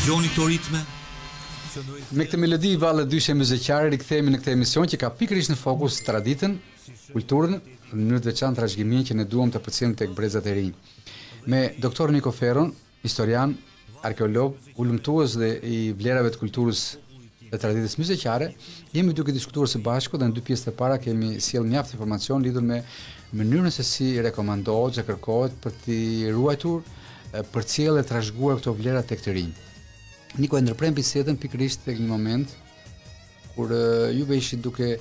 dëgjoni këto ritme? Me këtë melodi Valle Dyshe Muzikare rikthehemi në këtë emision që ka pikërisht në fokus traditën, kulturën, në mënyrë të veçantë trashëgiminë që ne duam të përcjellim tek brezat e rinj. Me doktor Niko Ferron, historian, arkeolog, ulëmtues dhe i vlerave të kulturës dhe traditës muzikare, jemi duke diskutuar së bashku dhe në dy pjesët e para kemi sjell mjaft informacion lidhur me mënyrën se si rekomandohet që kërkohet për t'i ruajtur, përcjellë dhe trashëguar këto vlera tek të rinj. Niko e ndërprem bisedën pikërisht tek një moment kur juve ishit duke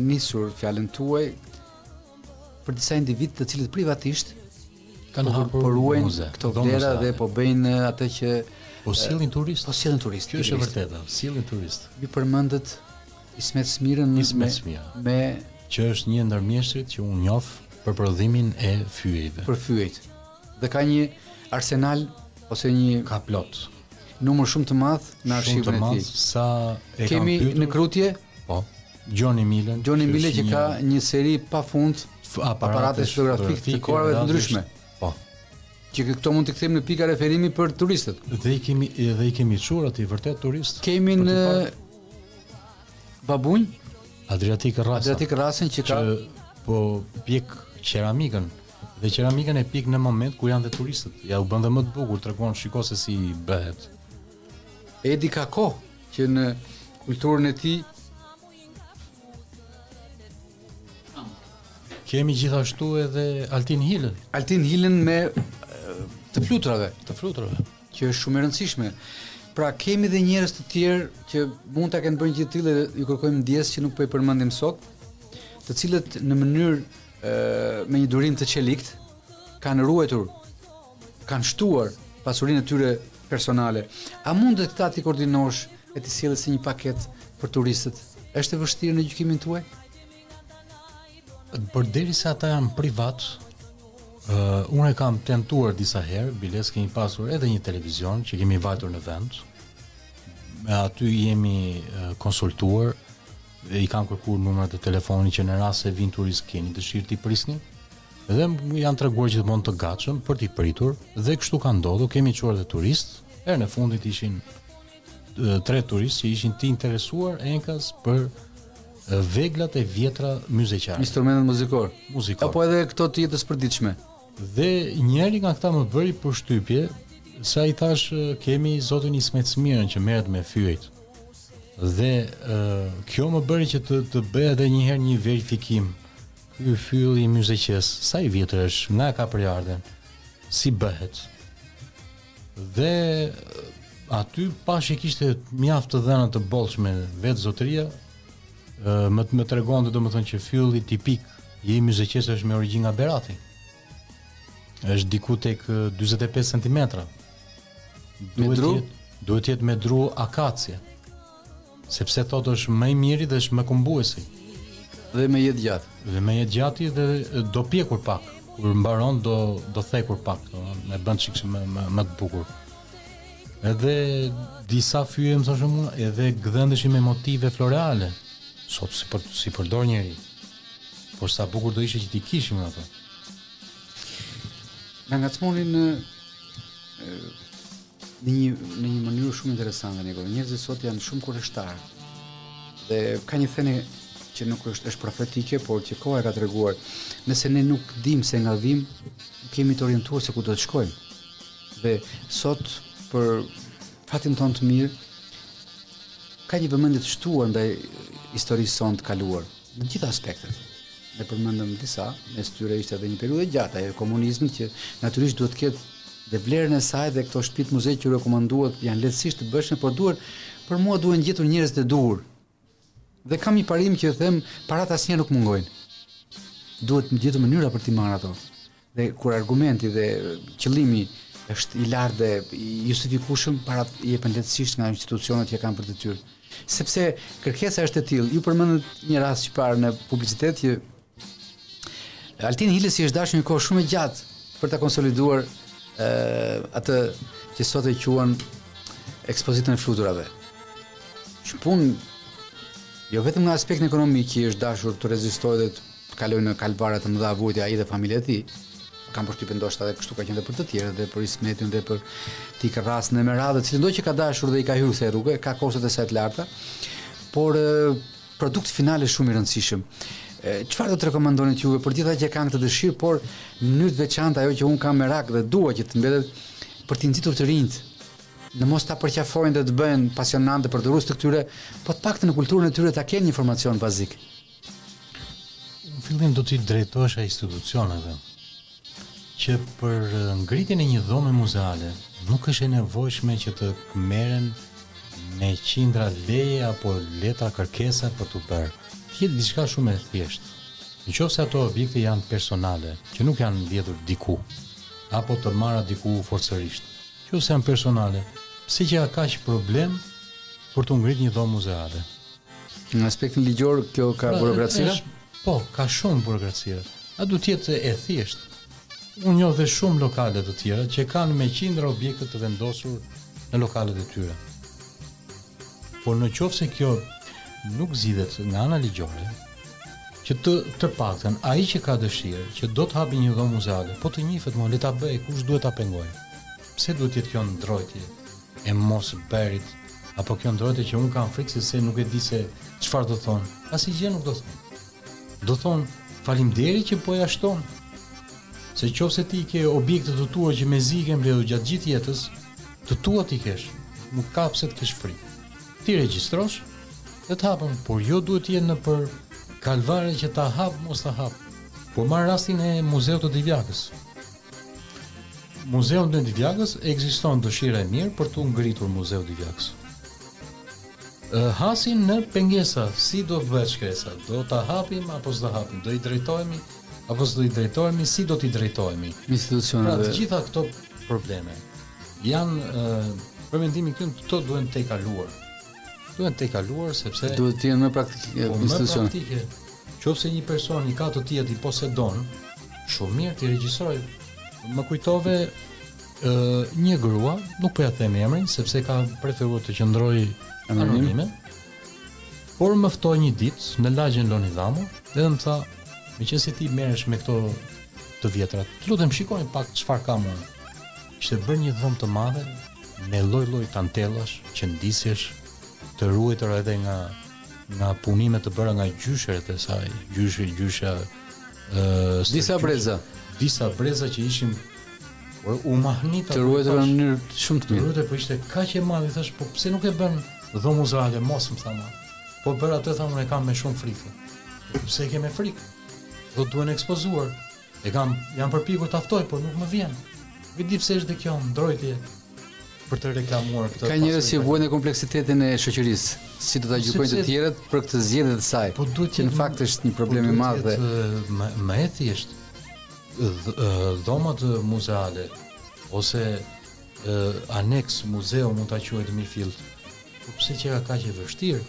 nisur fjalën tuaj për disa individ të cilët privatisht kanë hapur ruajnë këto vlera dhe po bëjnë atë që sillin turist. Po sillin turist. Kjo është e vërtetë, sillin turist. Ju përmendët Ismet Smirën me që është një ndër mjeshtrit që unë njoh për prodhimin e fyejve. Për fyjet. Dhe ka një arsenal ose një ka plot numër shumë të madh në arshivin e tij. Sa e kemi në krutje? Po. Johnny Millen që ka një seri pafund aparate fotografik të kohërave të ndryshme. Po. Që këto mund të kthejmë në pika referimi për turistët. Dhe i kemi çuar aty vërtet turist. Kemi në Babunj Adriatic Racën që ka po pjek qeramikën. Dhe qeramikën e pik në moment kur janë dhe turistët. Ja u bën dhe më të bukur, tregon shiko se si bëhet. Edi ka kohë që në kulturën e tij kemi gjithashtu edhe Altin Hillën me të fluturave, që është shumë e rëndësishme. Pra kemi dhe njerëz të tjerë që mund ta kenë bërë gjë të tillë dhe ju kërkojmë ndjes që nuk po i përmendim sot, të cilët në mënyrë me një durim të çelikt kanë ruajtur, kanë shtuar pasurinë e tyre personale. A mundet ta ti koordinosh e ti sjellësh si një paketë për turistët? Është e vështirë në gjykimin tuaj? Përderisa ata janë privat, unë e kam tentuar disa herë, biles kemi pasur edhe një televizion që kemi vajtur në vend. Aty jemi konsultuar, i kam kërkuar numrat e telefonit që në rast se vin turist keni dëshirë t'i prisni. Dhe janë treguar gjithmonë të gatshëm për t'i pritur dhe kështu ka ndodhur, kemi çuar dhe turist. Herën e fundit ishin 3 turistë që ishin të interesuar enkas për veglat e vjetra muzikare. Instrumentet muzikor. Apo edhe këto të jetës përditshme. Dhe njëri nga këta më bëri përshtypje sa i thash kemi zotin Ismet Smirën që merret me fyjet. Dhe kjo më bëri që të bëj edhe një herë një verifikim. Ky fylli i muzikës, sa i vjetër është, nga ka përjardhen, si bëhet. Dhe aty pash e kishte mjaft të dhëna të bollshme vetë zotëria, më tregonte domethënë që fylli tipik i muzikës është me origjinë nga Berati. Është diku tek 45 cm. Duhet të jetë me dru akacie. Sepse thotë është më i miri dhe është më kumbuesi. Dhe me jetë gjatë. Dhe me jetë gjatë dhe do pjekur pak. Kur mbaron do thekur pak, me bën çik më të bukur. Edhe disa fyje më thashë mua, edhe gdhendeshin me motive floreale. Sot si përdor njëri. Por sa bukur do ishte që t'i kishim ato. Na ngacmonin në një mënyrë shumë interesante, Niko. Njerëzit sot janë shumë kurreshtar. Dhe ka një thënie që nuk është profetike, por që koha e ka treguar. Nëse ne nuk dimë se nga vim, kemi të orientuar se ku do të shkojmë. Dhe sot, për fatin tonë të mirë, ka një vëmendje të shtuar ndaj historisë sonë të kaluar, në gjitha aspektet. Ne përmendëm disa, mes tyre ishte edhe një periudhë gjatë e komunizmit që natyrisht duhet të ketë dhe vlerën e saj dhe këto shtëpitë muze që rekomanduat janë lehtësisht të bëshme, por për mua duhen gjetur njerëz të duhur. Dhe kam një parim që them, parat asnjëherë nuk mungojnë. Duhet të gjetur mënyra për t'i marrë ato. Dhe kur argumenti dhe qëllimi është i lartë dhe i justifikueshëm, parat i jepen lehtësisht nga institucionet që kanë për detyrë. Sepse kërkesa është e tillë. Ju përmendët një rast që parë në publicitet që Altin Hillës i është dashur një kohë shumë e gjatë për ta konsoliduar atë që sot e quhen ekspozitën e fluturave. Shpun jo vetëm nga aspektin ekonomik që është dashur të rezistojë dhe të kalojë në kalvare të mëdha vujtja ai dhe familja e tij, kam përshtypjen ndoshta edhe kështu ka qenë edhe për të tjerë, edhe për Ismetin dhe për Tika Rasën e Meradhët, cilëndoj që ka dashur dhe i ka hyrë se rrugë, ka koshtet e saj të larta, por produkt finale shumë i rëndësishëm. Çfarë do të rekomandonit juve për gjitha që kanë këtë dëshirë, por në mënyrë të veçantë ajo që un kam merak dhe dua që të mbetet për t'i nxitur të rinjt, në mos ta përqafojnë dhe të bëhen pasionante për dorës të këtyre, po të paktën në kulturën e tyre ta kenë një informacion bazik. Në fillim do t'i drejtohesh institucioneve që për ngritjen e një dhome muzeale nuk është e nevojshme që të merren me qindra leje apo letra kërkesa për të bërë. Jetë diçka shumë e thjeshtë. Nëse ato objekte janë personale, që nuk janë vjedhur diku, apo të marra diku forcërisht. Nëse janë personale, pse që ka kaq problem për të ngritur një dhomë muzeale? Në aspektin ligjor kjo ka burokracia? Po, ka shumë burokracia. A duhet të jetë e thjeshtë. Unë njoh dhe shumë lokale të tjera që kanë me qindra objekte të vendosur në lokalet e tyre. Por në qoftë se kjo nuk zgjidhet nga ana ligjore, që të paktën ai që ka dëshirë që do të hapi një dhomë muzeale, po të njihet më le ta bëj, kush duhet ta pengojë. Pse duhet të jetë kjo ndrojtje e mos bërit, apo kjo ndrojtje që un kam frikë se nuk e di se çfarë do thon. Asgjë nuk do thon. Do thon faleminderit që po ja shton. Se qofse ti ke objekte të tua që mezi ke mbledhur gjatë gjithë jetës, të tua ti kesh, nuk ka pse të kesh frikë. Ti regjistrosh dhe të hapën, por jo duhet të jenë në për kalvare që ta hap, mos ta hap. Po marr rastin e Muzeut të Divjakës. Muzeu të Divjakës ekziston dëshira e mirë për të ngritur Muzeu të Divjakës. Hasin në pengesa, si do të bëhet shkresa, do ta hapim apo s'do hapim, do i drejtohemi apo s'do i drejtohemi, si do t'i drejtohemi institucioneve. Pra, të gjitha këto probleme janë për mendimin tim këto duhen të kaluar. Duhen të kaluar sepse duhet të jenë më praktike institucione. Më praktike. Qofse një person i ka të tillë i posedon, shumë mirë ti regjistroj. Më kujtove një grua, nuk po ja them emrin sepse ka preferuar të qëndrojë anonime. Por më ftoi një ditë në lagjen Lonidhamu dhe më tha, meqense ti merresh me këto të vjetrat, të lutem shikoj pak çfarë kam unë. Ishte bërë një dhomë të madhe me lloj-lloj tantellash, qendisjesh, të ruajtur edhe nga punime të bëra nga gjysheret e saj, gjysha disa breza që ishin u mahnita të ruajtur në mënyrë shumë të mirë. Po ishte kaq e madhe, thash, po pse nuk e bën dhomë muzeale, mos më tha. Po bëra atë, thamë, e kam me shumë frikë. Pse e ke me frikë? Do duhen ekspozuar. Jam përpikur ta ftoj, por nuk më vjen. Nuk di pse është dhe kjo ndrojtje për të reklamuar këtë. Ka njerëz që vuajnë kompleksitetin e shoqërisë, si do ta gjykojnë të tjerët për këtë zgjedhje të saj. Po duhet që në fakt është një problem i madh dhe më e thjeshtë. Dhomat muzeale ose aneks muzeu mund ta quajmë mi fillt. Po pse që ka kaq e vështirë?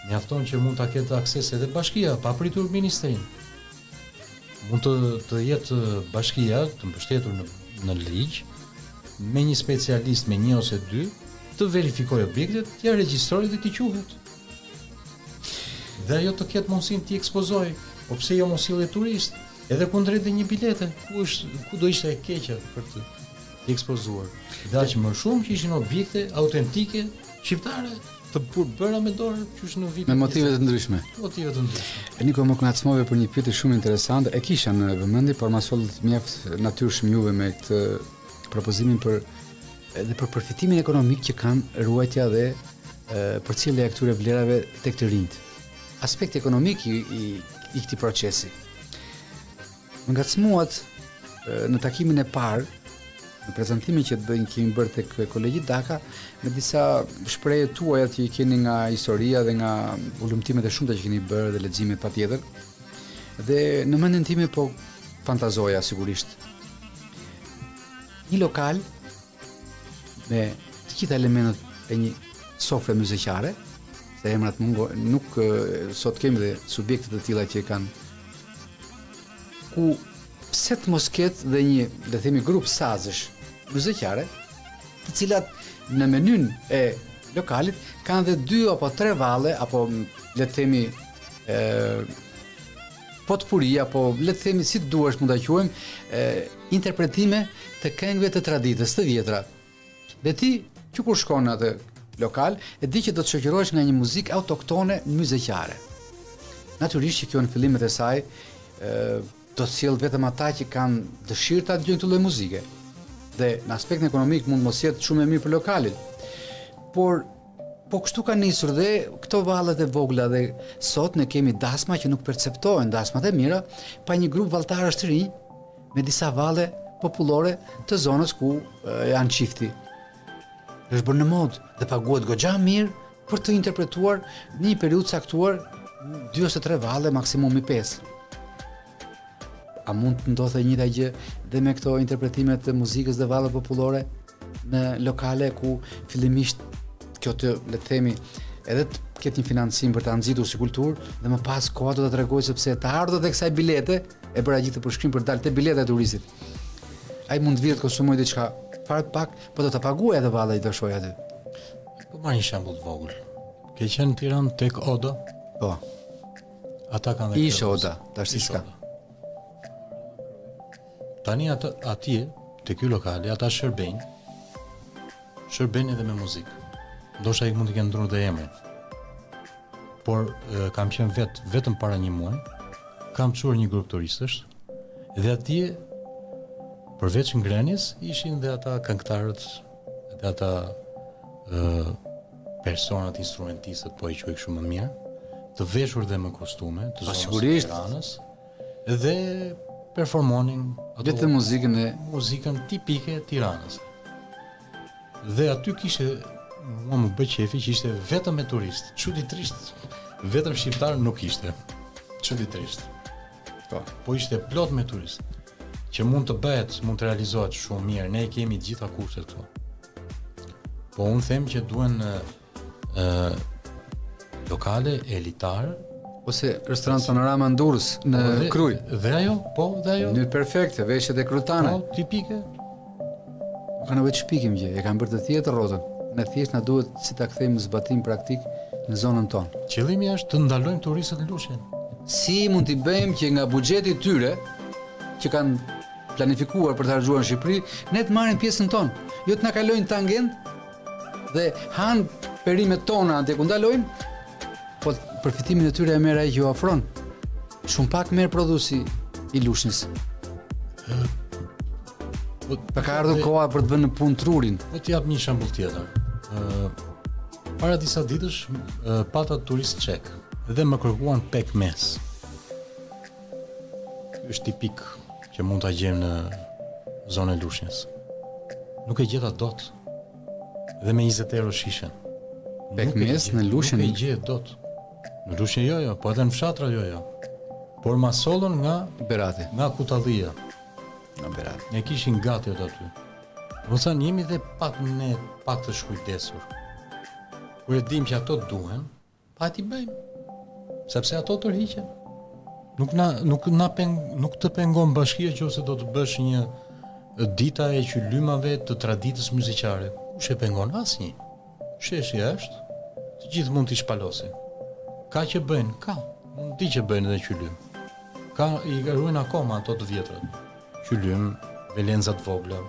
Mjafton që mund ta ketë akses edhe bashkia, pa pritur ministrin. Mund të jetë bashkia të mbështetur në ligj, me një specialist me 1 ose 2 të verifikoj objektet, t'ja regjistroj dhe t'i quhet. Dhe ajo të ketë mundësinë t'i ekspozoj, po pse jo mos sillë turist, edhe kundrejt dhe një bilete, ku do ishte e keqja për të ekspozuar. Dhe aq më shumë që ishin objekte autentike shqiptare të bëra me dorë, qysh në vit me motive të ndryshme. Niko, më kënaqësove për një pyetje shumë interesante, e kisha në vëmendje, por më solli mjaft natyrshëm juve me këtë propozimin për përfitimin ekonomik që kanë ruajtja dhe përcjellja e këtyre vlerave tek të rinjt. Aspekti ekonomik i këtij procesi. Më ngacmuat në takimin e parë, në prezantimin që kemi bërë tek kolegji Daka, me disa shprehje tuaja që i keni nga historia dhe nga ulëmtimet e shumta që keni bërë dhe leximet patjetër. Dhe në mendjen time po fantazoja sigurisht. Një lokal me të gjitha elementet e një sofre muzikare, se emrat nuk sot kemi dhe subjekte të tilla që kanë, ku pse të mos ketë dhe një, le të themi, grup sazësh muzikare, të cilat në menyn e lokalit kanë dhe 2 apo 3 valle, apo le të themi potpuria, po le të themi si të duash mund ta quajmë, interpretime të këngëve të traditës të vjetra. Dhe ti që kur shkon në atë lokal, e di që do të shoqërohesh nga një muzikë autoktone myzeqare. Natyrisht që kjo në fillimet e saj do të sjell vetëm ata që kanë dëshirë ta dëgjojnë këtë lloj muzike. Dhe në aspektin ekonomik mund mos jetë shumë e mirë për lokalin. Por po kështu ka nisur dhe këto vallet e vogla dhe sot ne kemi dasma që nuk perceptohen, dasmat e mira, pa një grup valltarësh të rinj me disa valle popullore të zonës ku janë çifti. Është bërë në modë dhe paguhet goxha mirë për të interpretuar në një periudhë caktuar 2 ose 3 valle, maksimumi 5. A mund të ndodhë një gjë dhe me këto interpretimet të muzikës dhe valle popullore në lokale ku fillimisht kjo të, le të themi, edhe të ketë një financim për ta nxitur si kulturë dhe më pas koha do ta tregoj sepse të ardhët e kësaj bilete e bëra gjithë të përshkrim për dalë te bileta e turistit. Ai mund vjet konsumoj diçka fare pak, po do ta paguaj edhe valla i do shoj aty. Po marr një shembull të vogël. Ke qenë në Tiranë tek Oda? Po. Ata kanë dhe Ishte Oda, tash si s'ka. Tani ata atje te ky lokali ata shërbejnë edhe me muzikë. Ndoshta ai mund të kenë ndruar dhe emrin. Por kam qenë vetëm para një muaji, kam çuar një grup turistësh dhe atje përveç ngrenjes ishin dhe ata këngëtarët dhe ata personat instrumentistët, po i quaj kështu më mirë, të veshur dhe me kostume, të zonës së Tiranës, dhe performonin vetëm muzikën tipike e Tiranës. Dhe aty kishte mua më bë qefi që ishte vetëm me turistë, çuditërisht, vetëm shqiptar nuk ishte. Çuditërisht. Po ishte plot me turistë. Që mund të realizohet shumë mirë, ne kemi të gjitha kushtet këto. Po unë them që duhen lokale elitare ose restorant Panorama në Durrës në Kruj. Dhe ajo, po, dhe ajo. Në perfekte, veshjet e krutane. Po, tipike. Ka nevojë të shpikim gjë, e kanë bërë të thjeshtë rrotën. Ne thjesht na duhet si ta kthejmë zbatim praktik në zonën tonë. Qëllimi është të ndalojmë turistët lushin. Si mund t'i bëjmë që nga buxheti i tyre që kanë planifikuar për të harxhuar në Shqipëri, ne të marrin pjesën tonë, jo të na kalojnë tangent dhe han perimet tona ante ku ndalojnë, po përfitimin e tyre e merr ai që ofron. Shumë pak merr prodhuesi i lushnjës. Pa ka ardhur koha për të vënë në punë trurin. Po t'jap një shembull tjetër. Para disa ditësh pata turist çek dhe më kërkuan pekmez. Është tipik që mund ta gjejmë në zonën e lushnjës. Nuk e gjeta dot. Dhe me 20 euro shishen. Pekmez në lushnjë nuk e gjet dot. Në lushnjë jo, po edhe në fshatra jo. Por masollën nga Berati, nga Kutallia. Nga Berati. Ne kishin gati ato aty. Do të thënë jemi dhe pak të shkujdesur. Kur e dim që ato duhen, pa ti bëjmë. Sepse ato tërhiqen. Nuk të pengon bashkia nëse do të bësh një dita e qylymave të traditës muzikare. Kush e pengon? Asnjë. Sheshja është, të gjithë mund t'i shpalosin. Ka që bëjnë, ka. Mund di që bëjnë edhe qylym. Ka i ruajnë akoma ato të vjetrat. Qylym, velenza të vogla,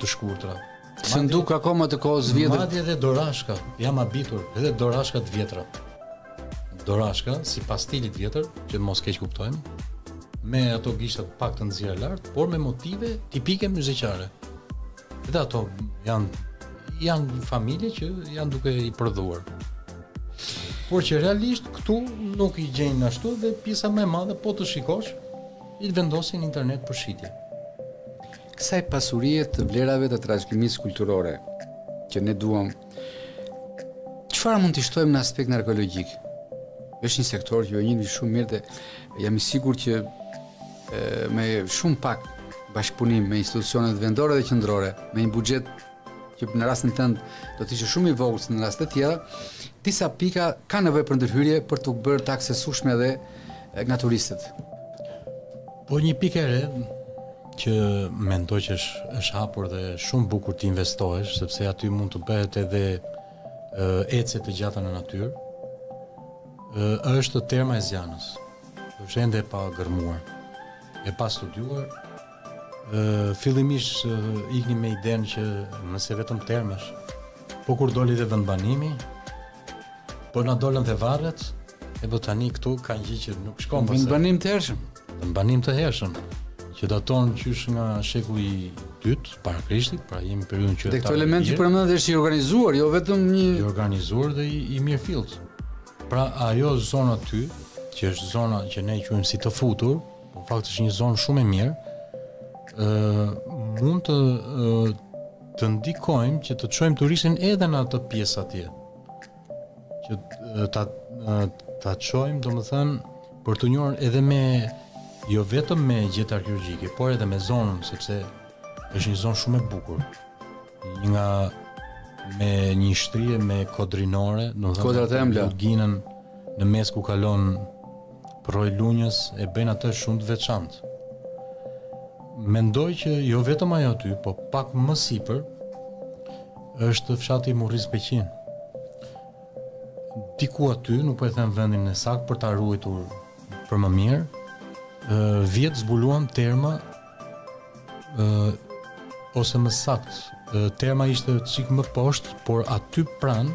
të shkurtra. Se nduk akoma të kohës vjetër. Madje edhe dorashka, jam habitur, edhe dorashka të vjetra. Dorashka, sipas stilit vjetër, që mos keq kuptojmë, me ato gishtat pak të nxjerrë lart, por me motive tipike muzikare. Edhe ato janë familje që janë duke i prodhuar. Por që realisht këtu nuk i gjejnë ashtu dhe pjesa më e madhe po të shikosh i vendosin internet për shitje. Kësaj pasurie të vlerave të trashëgimisë kulturore që ne duam, çfarë mund t'i shtojmë në aspektin arkeologjik? Është një sektor që ju njihni shumë mirë dhe jam i sigurt që me shumë pak bashkëpunim me institucionet vendore dhe qendrore, me një buxhet që në rastin tënd do të ishte shumë i vogël se në raste të tjera, disa pika kanë nevojë për ndërhyrje për të bërë të aksesueshme edhe nga turistët. Po një pikë e re që mendoj që është hapur dhe shumë bukur të investohesh, sepse aty mund të bëhet edhe ece të gjata në natyrë, është terma e Zjanës. është ende e pa gërmuar, e pa studiuar. Fillimisht ikni me idenë që nëse vetëm termesh, po kur doli dhe vendbanimi, po na dolën dhe varret, e po tani këtu ka një gjë që nuk shkon pas. Vendbanim të hershëm. Vendbanim të hershëm, që daton qysh nga shekulli i dytë para Krishtit, pra jemi periudhën qytetare. Dhe këto element që përmendet është i organizuar, jo vetëm një i organizuar dhe i mirëfillt. Pra ajo zona aty, që është zona që ne quajmë si të futur, po në fakt është një zonë shumë e mirë, mund të ndikojmë që të çojmë turistin edhe në atë pjesë atje. Që ta çojmë, domethënë, për të njohur edhe me jo vetëm me gjete arkeologjike, por edhe me zonën, sepse është një zonë shumë e bukur. Me një shtrije me kodrinore, kodrat e ëmbla, ginën në mes ku kalon proj lunjës e bën atë shumë të veçantë. Mendoj që jo vetëm ajo aty, po pak më sipër është fshati Murriz Beqin. Diku aty, nuk po e them vendin e saktë për ta ruajtur për më mirë, vjet zbuluan terma ose më saktë, terma ishte çik më poshtë, por aty pranë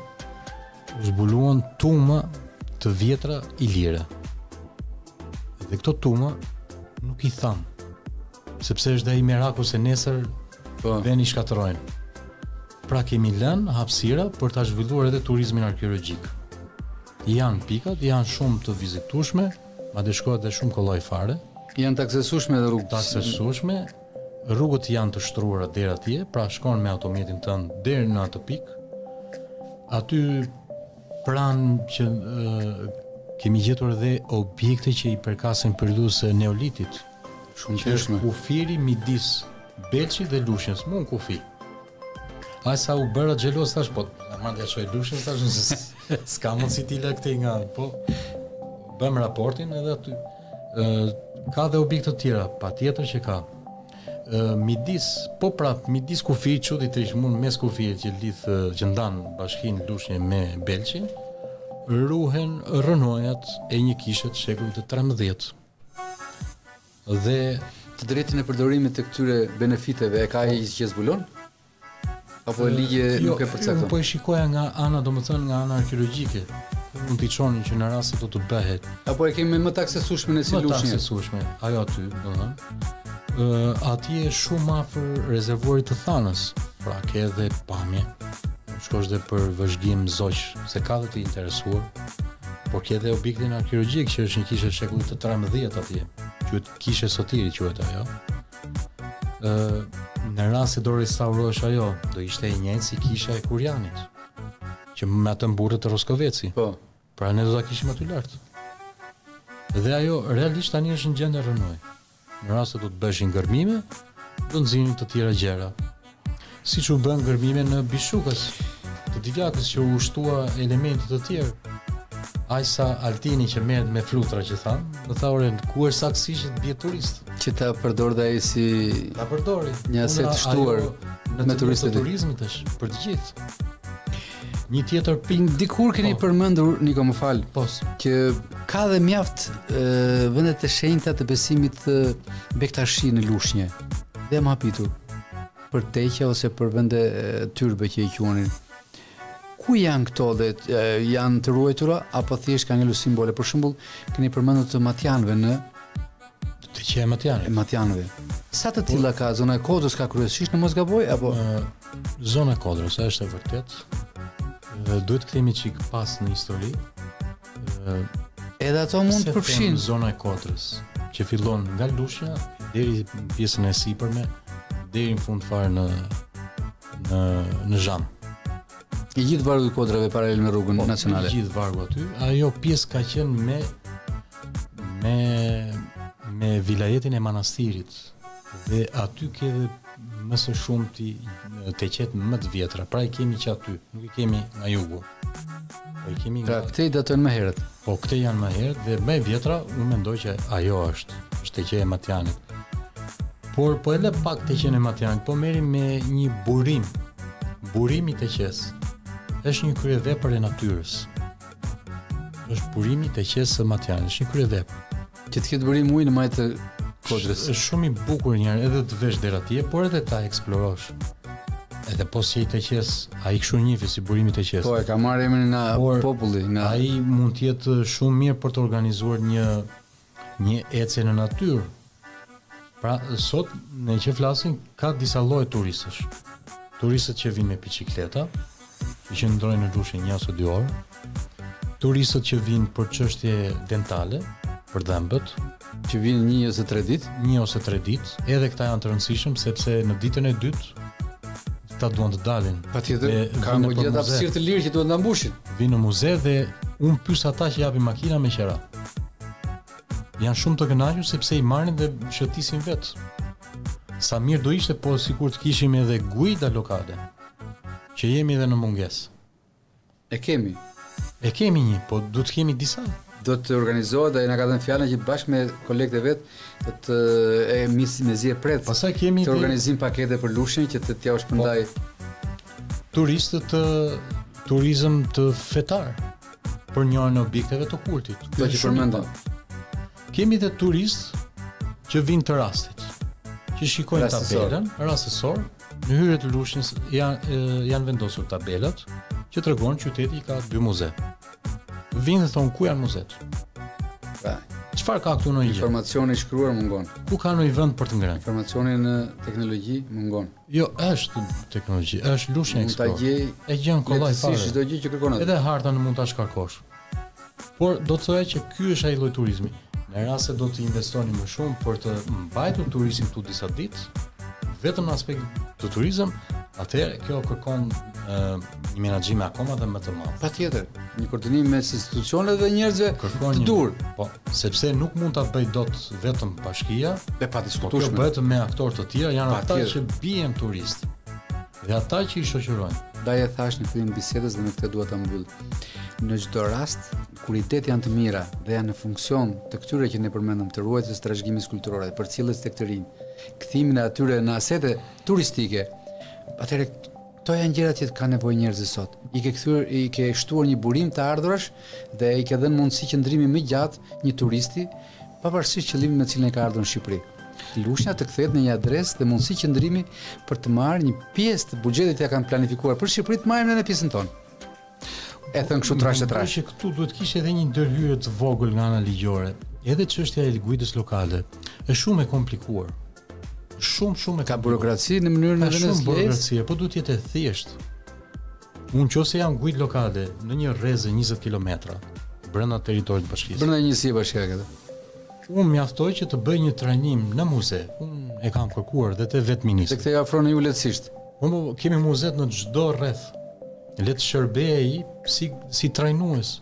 zbuluan tuma të vjetra ilire. Dhe këto tuma nuk i tham, sepse është ai mirakull se nesër veni shkatërrojnë. Pra kemi lënë hapësira për ta zhvilluar edhe turizmin arkeologjik. Janë pikat, janë shumë të vizitueshme, madje shkohet edhe shumë kollaj fare. Janë të aksesueshme edhe rrugët. Të aksesueshme, rrugët janë të shtruara deri atje, pra shkon me autometin tënd deri në atë pikë. Aty pranë që kemi gjetur edhe objekte që i përkasin periudhës së neolitit. Shumë qeshme. Kufiri midis Belçit dhe Lushnjës, mund kufi. Ai sa u bëra xheloz tash, po mandja çoj Lushnjën tash se s'ka mundësi ti lë këtë nga, po bëm raportin edhe aty. Ka dhe objekte të tjera, patjetër që ka. Midis kufirit çuditërisht mund mes kufirit që lidh që ndan bashkinë Lushnjë me Belçin, ruhen rënojat e një kishe të shekullit të 13. Dhe të drejtën e përdorimit të këtyre benefiteve e ka ai që zbulon? Apo ligje nuk e përcakton? Po e shikoja nga ana, domethënë nga ana arkeologjike. Mund t'i çonin që në rast se do të bëhet. Apo e kemi më të aksesueshme në si Lushnjë? Më të aksesueshme, ajo aty, domethënë. Atje shumë afër rezervuarit të Thanës, pra ke edhe pamje. Shkosh dhe për vëzhgim zoq, se ka dhe të interesuar. Por ke edhe objektin arkeologjik që është një kishe shekullit të 13 atje. Quhet kishe Sotiri quhet ajo. Në rast se do restaurohesh ajo, do ishte e njëjtë si kisha e Kurjanit, që me atë mburrët të Roskoveci. Po. Pra ne do ta kishim aty lart. Dhe ajo realisht tani është në gjendje rënoj. Në rast se do të bëshin gërmime, do nxinin të tjera gjëra. Siç u bën gërmime në Bishukës, të Divjakës që u shtua elemente të tjerë. Ai sa Altini që merret me flutra që thanë, do tha orën ku është saktësisht të bie turist. Që ta përdor ai si ta përdori një aset të shtuar me turistët e turizmit është për të gjithë. Një tjetër pikë dikur keni përmendur, Niko më fal, që ka dhe mjaft vende të shenjta të besimit të Bektashi në Lushnjë. Dhe më hapitur për teqja ose për vende tyrbe që i quanin. Ku janë këto dhe janë të ruajtura apo thjesht kanë ngelur simbole? Për shembull, keni përmendur të Matjanëve në teqja e Matjanëve. Sa të tilla ka zona e Kodrës ka kryesisht në mos gaboj apo zona e Kodrës është e vërtet. Duhet kthehemi çik pas në histori. Edhe ato mund të përfshin zona e Kodrës, që fillon nga Lushnja deri pjesën e sipërme, deri në fund fare në Zhan. I gjithë vargu i Kodrave paralel me rrugën nacionale. I gjithë vargu aty. Ajo pjesë ka qenë me vilajetin e manastirit. Dhe aty ke dhe më së shumti teqet më të vjetra. Pra i kemi që aty, nuk i kemi nga jugu. Po i kemi pra këte i datojnë më herët. Po këte janë më herët dhe më vjetra unë mendoj që ajo është teqja e Matjanit. Por po edhe pak teqen e Matjanit, po merrim me një burim. Burimi i teqes është një kryevepër e natyrës. Është burimi i teqes së Matjanit, është një kryevepër. Që të ketë bërim ujë në majtë të Kodrës. Është shumë i bukur njëherë edhe të vesh deri atje, por edhe ta eksplorosh. Edhe po si të qes, ai kështu njifi si burimi të qes. Po, e ka marrë emrin nga populli, nga ai mund të jetë shumë mirë për të organizuar një ecje në natyrë. Pra, sot ne që flasim ka disa lloje turistësh. Turistët që vinë me bicikleta, që qëndrojnë në Lushnjë 1 ose 2 orë. Turistët që vinë për çështje dentale, për dhëmbët, që vinë 1 ose 3 ditë. 1 ose 3 ditë, edhe këta janë të rëndësishëm sepse në ditën e dytë ta duan të dalin. Patjetër, ka një gjë hapësirë të lirë që duhet ta mbushin. Vinë në muze dhe unë pyes ata që japin makina me qera. Janë shumë të kënaqur sepse i marrin dhe shëtisin vet. Sa mirë do ishte po sikur të kishim edhe guida lokale. Që jemi edhe në mungesë. E kemi një, po do të kemi disa. Do të organizohet dhe na ka dhënë fjalën që bashkë me kolegët e vet do të me zi e pret. Pastaj kemi të organizojmë pakete për Lushnjën që të t'ja u shpërndaj turistët të turizëm të fetar për njërën e objekteve të kultit. Do që përmendëm. Kemi dhe turistë që vinë të rastit, që shikojnë tabelën, rastësor, në hyrje të Lushnjës janë vendosur tabelat që tregon qyteti ka 2 muze. Vinë dhe thonë ku janë muzet. Pra, çfarë ka këtu në gjë? Informacioni i shkruar mungon. Ku ka në vend për të ngrënë? Informacioni në teknologji mungon. Jo, është teknologji, është Lushnjë Explore. Mund ta gjej, e gjen kollaj fare. Si çdo gjë që kërkon atë. Edhe hartën mund ta shkarkosh. Por do të thoya që ky është ai lloj turizmi. Në rast se do të investoni më shumë për të mbajtur turistin këtu disa ditë, vetëm në aspekt të turizëm, atëherë kjo kërkon një menaxhim akoma dhe më të madh. Patjetër, një koordinim mes institucioneve dhe njerëzve të dur. Po, sepse nuk mund ta bëj dot vetëm bashkia, dhe pa diskutueshme. Kjo bëhet me aktorë të tjerë, janë ata që bien turist. Dhe ata që i shoqërojnë. Ndaj e thash në fillim bisedës dhe me këtë dua ta mbyll. Në çdo rast, kur idetë janë të mira dhe janë në funksion të këtyre që ne përmendëm, të ruajtjes së trashëgimisë kulturore, përcjelljes tek të rinj, kthimin e atyre në asete turistike, atëherë to janë gjërat që kanë nevojë njerëzit sot. I ke shtuar një burim të ardhurash dhe i ke dhënë mundësi qëndrimi më gjatë një turisti, pavarësisht qëllimit me cilin e ka ardhur në Shqipëri. Lushnja të kthehet në një adresë dhe mundësi qëndrimi për të marrë një pjesë të buxhetit që kanë planifikuar për Shqipëri të marrin në pjesën tonë. E thënë kështu trash. Këtu duhet kishte edhe një ndërhyrje të vogël nga ana ligjore. Edhe çështja e guidës lokale është shumë e komplikuar. Shumë ka burokraci në mënyrën e vendosjes. Shumë burokraci, po duhet jetë e thjeshtë. Unë nëse jam guid lokale në një rrezë 20 kilometra brenda teritorit të bashkisë. Brenda njësie bashkiake. Unë mjaftoj që të bëj një trajnim në muze. Unë e kam kërkuar dhe te vetë ministri. Se këtë ja ofron ju lehtësisht. Unë kemi muzet në çdo rreth. Le të shërbejë ai si trajnues.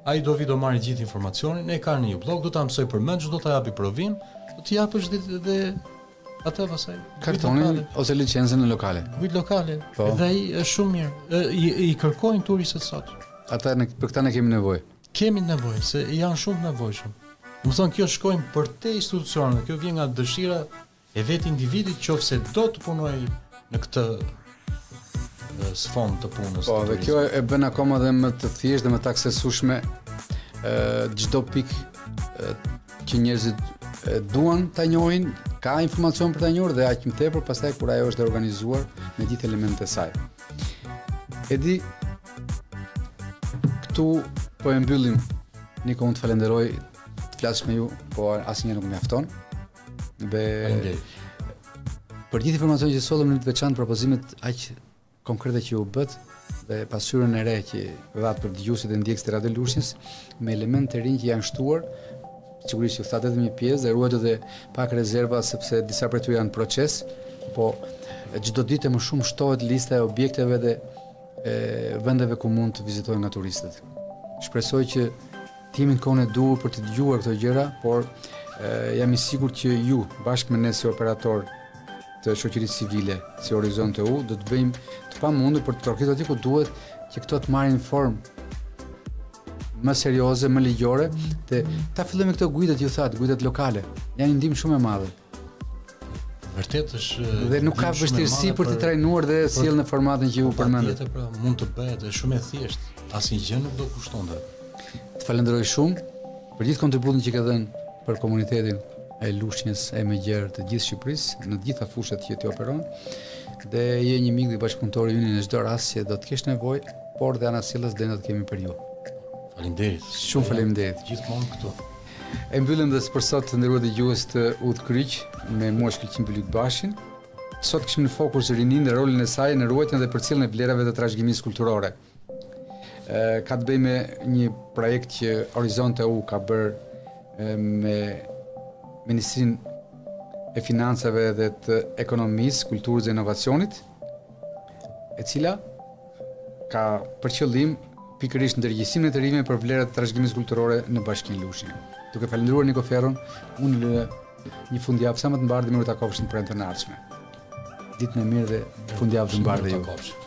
Ai do vi do marrë gjithë informacionin, e ka në një blog, do ta mësoj përmend, do ta japi provim, do t'i japësh dhe atë pasaj kartonin ose licencën në lokale. Guid lokale. Dhe ai është shumë mirë. I kërkojnë turistët sot. Ata për këtë ne kemi nevojë. Kemi nevojë se janë shumë të nevojshëm. Më thonë kjo shkojnë për te institucionet, kjo vjen nga dëshira e vetë individit qofse do të punoj në këtë sfond të punës. Po, dhe kjo e bën akoma dhe më të thjeshtë dhe më të aksesueshme çdo pikë që njerëzit duan ta njohin, ka informacion për ta njohur dhe aq më tepër pastaj kur ajo është organizuar me gjithë elementet e saj. Edi, këtu po e mbyllim. Niko, unë të falenderoj të flasësh me ju, po asnjë nuk mjafton. Për gjithë informacionin që sollëm në të veçantë propozimet aq konkrete që u bët dhe pasqyrën e re që dha për dëgjuesit e ndjekësit e Radio Lushnjës me elemente të rinj që janë shtuar, sigurisht që thatë edhe një pjesë dhe ruajtë edhe pak rezerva sepse disa prej tyre janë proces, po çdo ditë më shumë shtohet lista e objekteve dhe vendeve ku mund të vizitohen nga turistët. Shpresoj që të jemi në kohën e duhur për të dëgjuar këto gjëra, por jam i sigurt që ju bashkë me ne si operator të shoqërisë civile, si Horizont EU, do të bëjmë të pamundur për të trokitur aty ku duhet që këto të marrin formë më serioze, më ligjore, dhe ta fillojmë këto guidat, ju thatë, guidat lokale. Janë një ndihmë shumë e madhe. Vërtet është dhe nuk ka vështirësi për të trajnuar dhe sjell në formatin që ju përmendët. Pra, mund të bëhet është shumë e thjeshtë. Asnjë gjë nuk do kushtonte. Të falenderoj shumë për gjithë kontributin që ke dhënë për komunitetin e lushnjës e Megjer të gjithë Shqipërisë, në të gjitha fushat që ti operon, dhe je një mik dhe bashkëpunëtor i ynë në çdo rast që do të kesh nevojë, por dhe anasjellës dhe ne do të kemi për ju. Faleminderit. Shumë faleminderit. Gjithmonë këtu. E mbyllim dhe për sot të nderuar dëgjues të Udh Kryq me mua Shkëlqim Bylik Bashin. Sot kishim në fokus rinin dhe rolin e saj në ruajtjen dhe përcjelljen e vlerave të trashëgimisë kulturore. Ka të bëjë me një projekt që Horizont EU ka bërë me Ministrinë e Financave dhe të Ekonomisë, Kulturës dhe Inovacionit, e cila ka për qëllim pikërisht ndërgjegjësimin e të rinjve për vlerat e trashëgimisë kulturore në Bashkinë Lushnjë. Duke falendëruar Niko Ferron, unë një fundjavë sa më të mbarë dhe më takofsh në premten e ardhshme. Ditë më mirë dhe fundjavë të mbarë dhe ju.